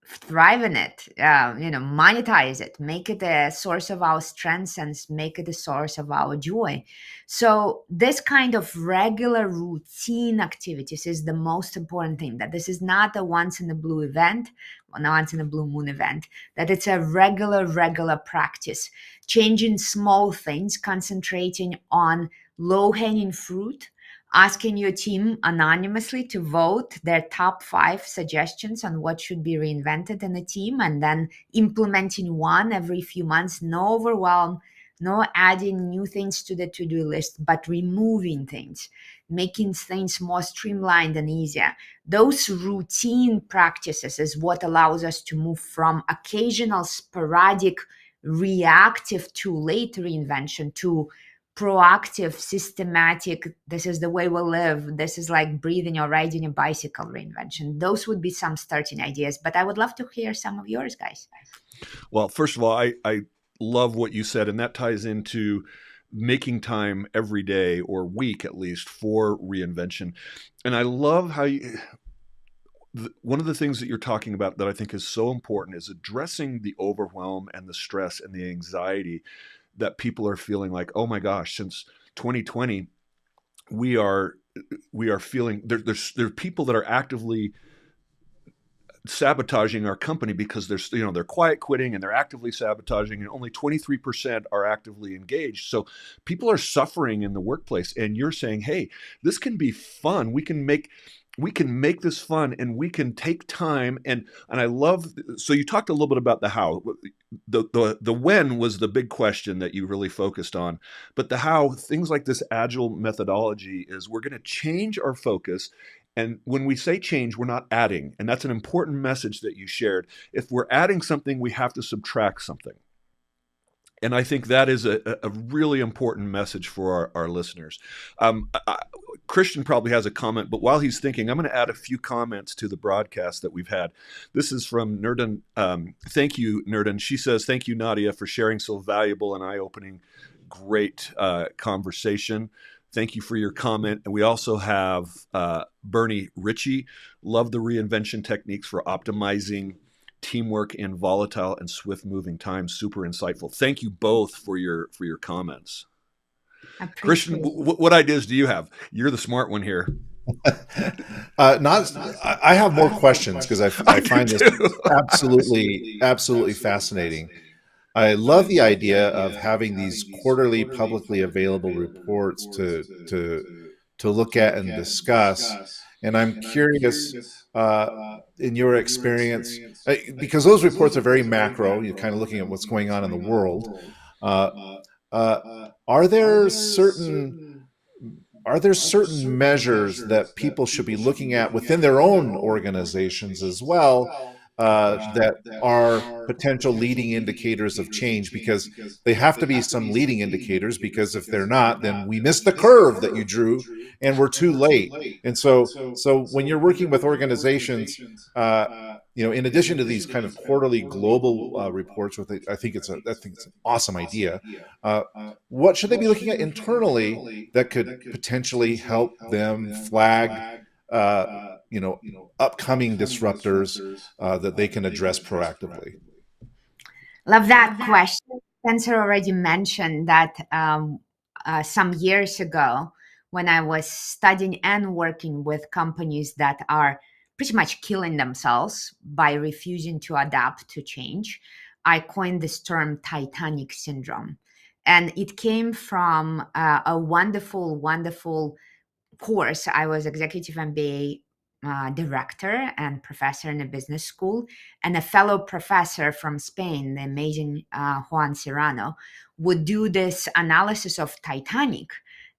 thrive in it, monetize it, make it a source of our strengths, and make it a source of our joy. So this kind of regular routine activities is the most important thing, that this is not a once in a blue event, or not once in a blue moon event, that it's a regular practice, changing small things, concentrating on low hanging fruit, asking your team anonymously to vote their top 5 suggestions on what should be reinvented in the team, and then implementing one every few months. No overwhelm, no adding new things to the to-do list, but removing things, making things more streamlined and easier. Those routine practices is what allows us to move from occasional sporadic reactive to late reinvention to proactive, systematic, this is the way we live, this is like breathing or riding a bicycle reinvention. Those would be some starting ideas, but I would love to hear some of yours, guys. Well, first of all, I love what you said, and that ties into making time every day or week at least for reinvention. And I love how one of the things that you're talking about that I think is so important is addressing the overwhelm and the stress and the anxiety that people are feeling like, oh my gosh, since 2020, we are feeling there are people that are actively sabotaging our company because they're quiet quitting and they're actively sabotaging, and only 23% are actively engaged. So people are suffering in the workplace, and you're saying, hey, this can be fun. We can make this fun, and we can take time. And I love, so you talked a little bit about the how. The when was the big question that you really focused on, but the how, things like this agile methodology, is we're going to change our focus. And when we say change, we're not adding. And that's an important message that you shared. If we're adding something, we have to subtract something. And I think that is a really important message for our listeners. Christian probably has a comment, but while he's thinking, I'm going to add a few comments to the broadcast that we've had. This is from Nerden. Thank you, Nerden. She says, thank you, Nadya, for sharing so valuable and eye-opening, great conversation. Thank you for your comment. And we also have Bernie Ritchie. Love the reinvention techniques for optimizing teamwork in volatile and swift-moving times. Super insightful. Thank you both for your comments. Christian, what ideas do you have? You're the smart one here. I have more questions because I find this absolutely fascinating. I love the idea of having these quarterly publicly available reports to look at and discuss. And I'm curious, in your experience, because those reports are very macro, you're kind of looking at what's going on in the world. Are there certain measures that people should be looking at within their own organizations as well that are potential leading indicators of change, because they have to be some leading indicators, because if they're not, then we missed the curve that you drew and we're too late. And so when you're working with organizations, in addition to these kind of quarterly global reports, with I think it's an awesome idea. What should they be looking at internally that could potentially help them flag, uh, upcoming disruptors that they can address proactively? Love that question. Spencer already mentioned that some years ago, when I was studying and working with companies that are pretty much killing themselves by refusing to adapt to change, I coined this term Titanic syndrome. And it came from a wonderful, wonderful course. I was executive MBA director and professor in a business school, and a fellow professor from Spain, the amazing Juan Serrano, would do this analysis of Titanic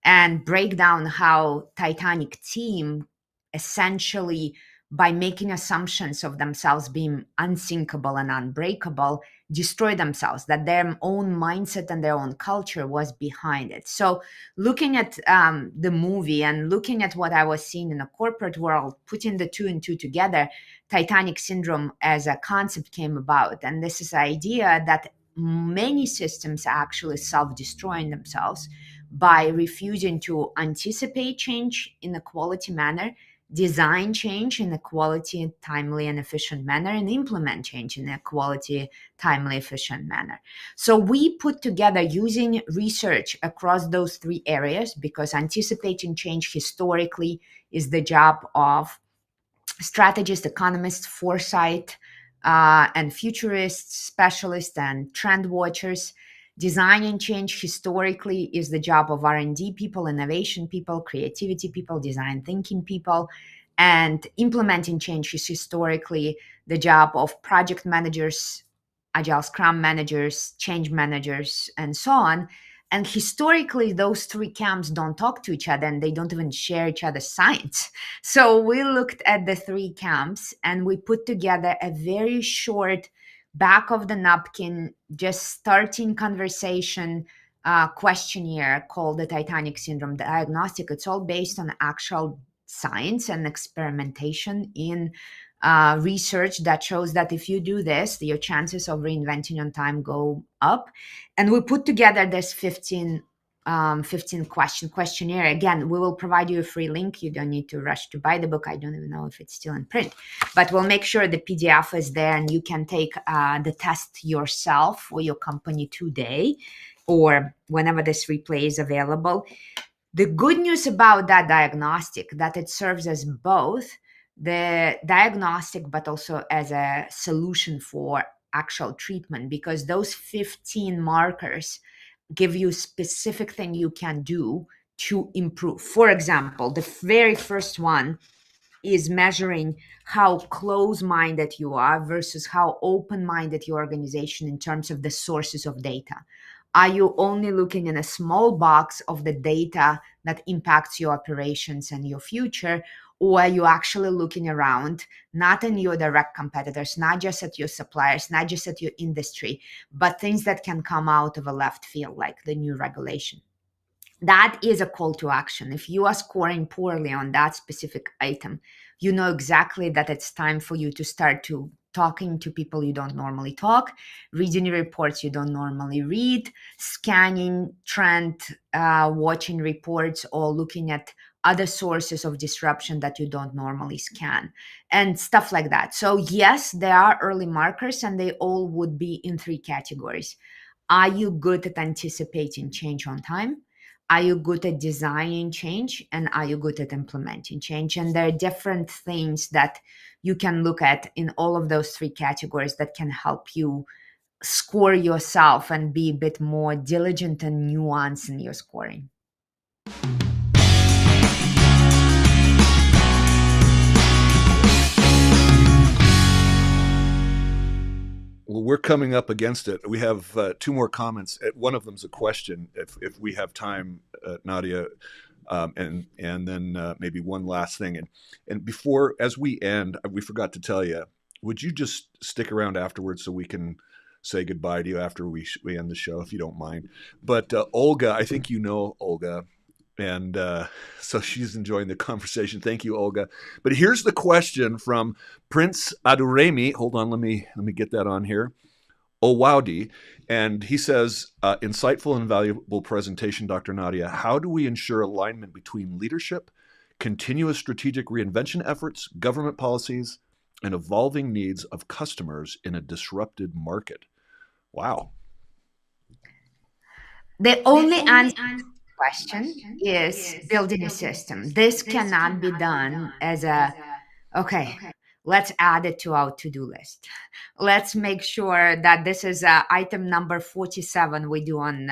and break down how Titanic team essentially, by making assumptions of themselves being unsinkable and unbreakable, destroy themselves, that their own mindset and their own culture was behind it. So looking at the movie and looking at what I was seeing in the corporate world, putting the two and two together, Titanic syndrome as a concept came about. And this is the idea that many systems are actually self-destroying themselves by refusing to anticipate change in a quality manner, design change in a quality, timely, and efficient manner, and implement change in a quality, timely, efficient manner. So we put together, using research across those three areas, because anticipating change historically is the job of strategists, economists, foresight, and futurists, specialists, and trend watchers. Designing change historically is the job of R&D people, innovation people, creativity people, design thinking people. And implementing change is historically the job of project managers, agile scrum managers, change managers, and so on. And historically, those three camps don't talk to each other and they don't even share each other's science. So we looked at the three camps and we put together a very short, back of the napkin, just starting conversation questionnaire called the Titanic Syndrome Diagnostic. It's all based on actual science and experimentation in research that shows that if you do this, your chances of reinventing on time go up. And we put together this 15 question questionnaire. Again, we will provide you a free link. You don't need to rush to buy the book. I don't even know if it's still in print, but we'll make sure the PDF is there and you can take the test yourself for your company today or whenever this replay is available. The good news about that diagnostic, that it serves as both the diagnostic but also as a solution for actual treatment, because those 15 markers give you specific thing you can do to improve. For example, the very first one is measuring how close-minded you are versus how open-minded your organization in terms of the sources of data. Are you only looking in a small box of the data that impacts your operations and your future? Or are you actually looking around, not in your direct competitors, not just at your suppliers, not just at your industry, but things that can come out of a left field, like the new regulation? That is a call to action. If you are scoring poorly on that specific item, you know exactly that it's time for you to start to talking to people you don't normally talk, reading reports you don't normally read, scanning trend, watching reports, or looking at other sources of disruption that you don't normally scan, and stuff like that. So yes, there are early markers and they all would be in three categories. Are you good at anticipating change on time? Are you good at designing change? And are you good at implementing change? And there are different things that you can look at in all of those three categories that can help you score yourself and be a bit more diligent and nuanced in your scoring. Well, we're coming up against it. We have two more comments. One of them's a question, if we have time, Nadya, and then maybe one last thing. And before, as we end, we forgot to tell you, would you just stick around afterwards so we can say goodbye to you after we end the show, if you don't mind? But Olga, I think you know Olga, and so she's enjoying the conversation. Thank you, Olga. But here's the question from Prince Aduremi. Hold on, let me get that on here. Owawdi, and he says, insightful and valuable presentation, Dr. Nadya. How do we ensure alignment between leadership, continuous strategic reinvention efforts, government policies, and evolving needs of customers in a disrupted market? Wow. The only answer to the question is building a system. This cannot be done as okay, let's add it to our to-do list. Let's make sure that this is item number 47 we do on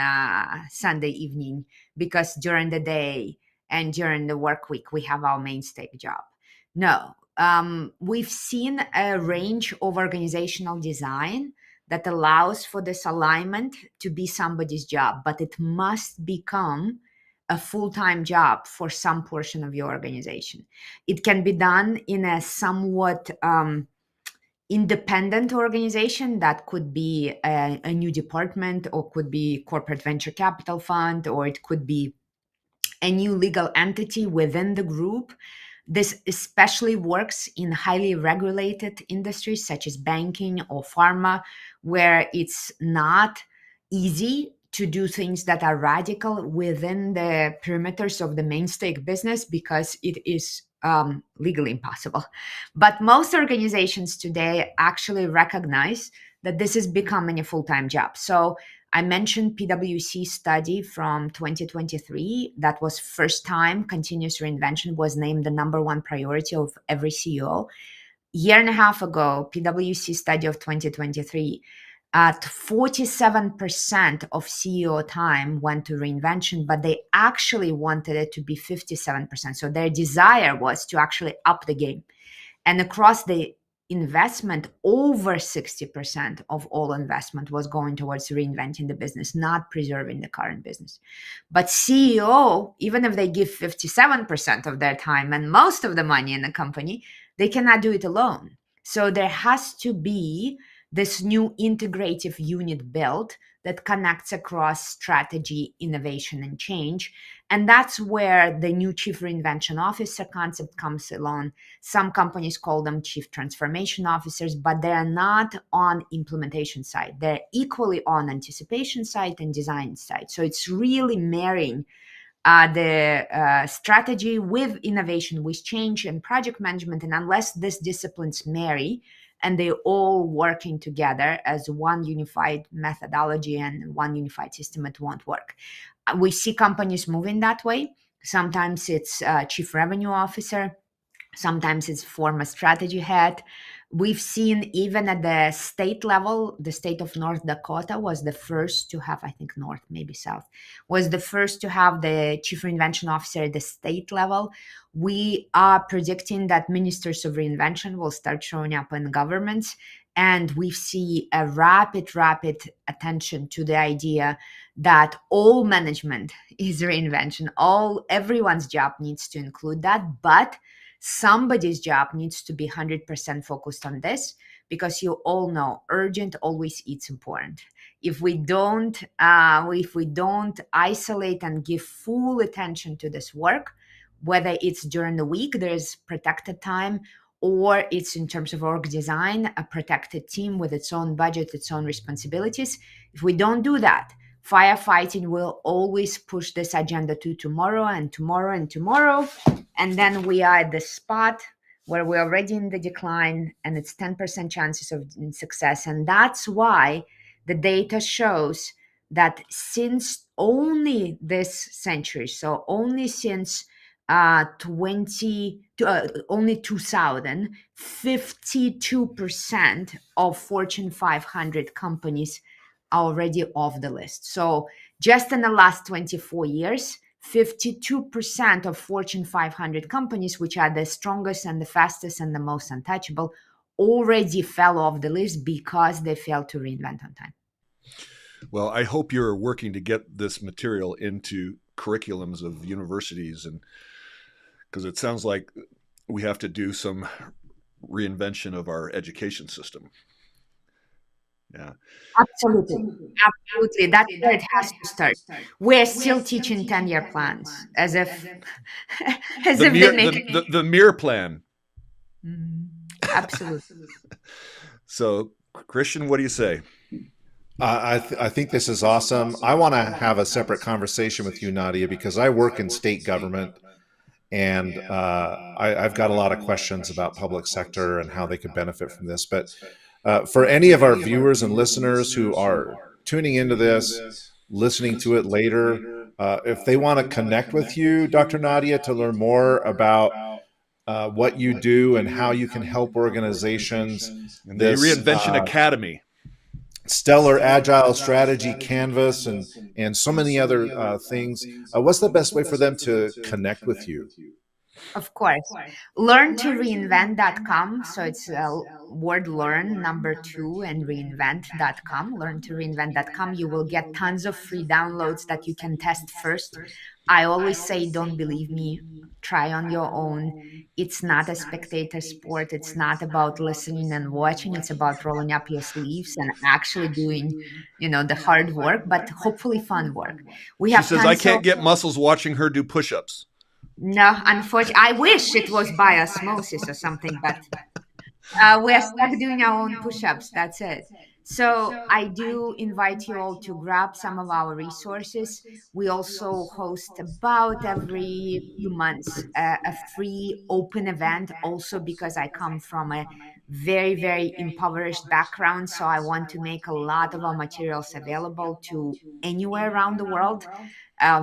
Sunday evening, because during the day and during the work week, we have our mainstay job. No, we've seen a range of organizational design that allows for this alignment to be somebody's job, but it must become a full-time job for some portion of your organization. It can be done in a somewhat independent organization. That could be a new department, or could be corporate venture capital fund, or it could be a new legal entity within the group. This especially works in highly regulated industries such as banking or pharma, where it's not easy to do things that are radical within the perimeters of the mainstay business, because it is legally impossible. But most organizations today actually recognize that this is becoming a full-time job. So I mentioned PwC study from 2023. That was first time continuous reinvention was named the number one priority of every CEO. Year and a half ago, PwC study of 2023, at 47% of CEO time went to reinvention, but they actually wanted it to be 57%. So their desire was to actually up the game. And across the investment, over 60% of all investment was going towards reinventing the business, not preserving the current business. But CEO, even if they give 57% of their time and most of the money in the company, they cannot do it alone. So there has to be this new integrative unit built that connects across strategy, innovation, and change. And that's where the new chief reinvention officer concept comes along. Some companies call them chief transformation officers, but they're not on implementation side. They're equally on anticipation side and design side. So it's really marrying the strategy with innovation, with change and project management. And unless these disciplines marry, and they all working together as one unified methodology and one unified system, it won't work. We see companies moving that way. Sometimes it's chief revenue officer. Sometimes it's former strategy head. We've seen even at the state level, the state of North Dakota was the first to have, I think North, maybe South, was the first to have the chief reinvention officer at the state level. We are predicting that ministers of reinvention will start showing up in governments. And we see a rapid attention to the idea that all management is reinvention. Everyone's job needs to include that, but somebody's job needs to be 100% focused on this, because you all know urgent always eats important. If we don't isolate and give full attention to this work, whether it's during the week, there's protected time, or it's in terms of org design, a protected team with its own budget, its own responsibilities. If we don't do that, firefighting will always push this agenda to tomorrow and tomorrow and tomorrow. And then we are at the spot where we're already in the decline, and it's 10% chances of success. And that's why the data shows that since only this century, so only since only 2000, 52% of Fortune 500 companies are already off the list. So just in the last 24 years, 52% of Fortune 500 companies, which are the strongest and the fastest and the most untouchable, already fell off the list because they failed to reinvent on time. Well, I hope you're working to get this material into curriculums of universities, and because it sounds like we have to do some reinvention of our education system. Yeah. Absolutely. Absolutely. That's where it has to start. We're still teaching 10-year plans as if as The if they mere make the mere plan. Mhm. Absolutely. So, Christian, what do you say? I think this is awesome. I want to have a separate conversation with you, Nadia, because I work in state government, and I've got a lot of questions about public sector and how they could benefit from this. But for any of our viewers and listeners who are tuning into this, listening to it later, if they want to connect with you, Dr. Nadia, to learn more about what you do and how you can help organizations, And the this Reinvention Academy. stellar agile strategy canvas, and so many other things, what's the best way for them to connect with you? Of course. Learn to reinvent.com. So it's word learn number 2 and reinvent.com. Learn to reinvent.com. You will get tons of free downloads that you can test first. I always say, don't believe me. Try on your own. It's not a spectator sport. It's not about listening and watching. It's about rolling up your sleeves and actually doing, the hard work, but hopefully fun work. We She have says, I tons of can't get muscles watching her do push-ups. no, unfortunately, I wish it was by osmosis or something, but we're stuck doing our own push-ups. That's it. So I do invite you all to grab some of our resources. We also host about every few months a free open event, also because I come from a very, very impoverished background. So I want to make a lot of our materials available to anywhere around the world.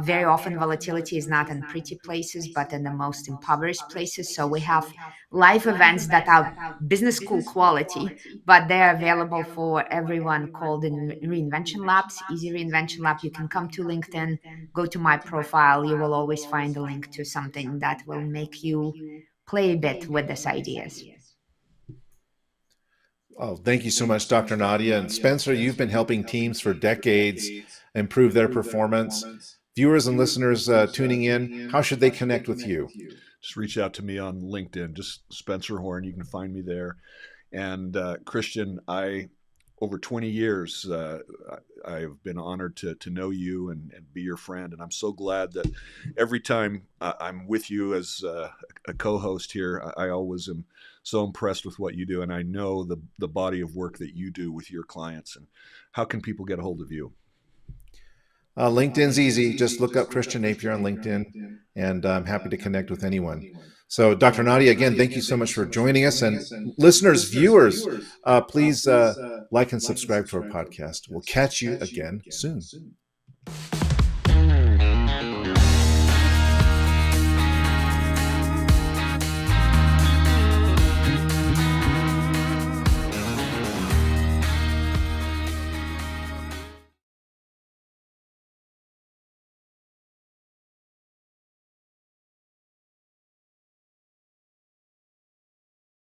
Very often volatility is not in pretty places, but in the most impoverished places. So we have live events that are business school quality, but they're available for everyone, called in Reinvention Labs, Easy Reinvention Lab. You can come to LinkedIn, go to my profile. You will always find a link to something that will make you play a bit with these ideas. Oh, thank you so much, Dr. Nadia. And Spencer, you've been helping teams for decades improve their performance. Viewers and listeners tuning in, how should they connect with you? Just reach out to me on LinkedIn, just Spencer Horn. You can find me there. And Christian, over 20 years, I've been honored to know you and be your friend. And I'm so glad that every time I'm with you as a co-host here, I always am so impressed with what you do. And I know the body of work that you do with your clients. And how can people get a hold of you? LinkedIn's easy. Just look up Christian Napier on LinkedIn, and I'm happy to connect with anyone. So, Dr. Nadia, again, thank you so much for joining us. And listeners, viewers, please like and subscribe to our podcast. We'll catch you again soon.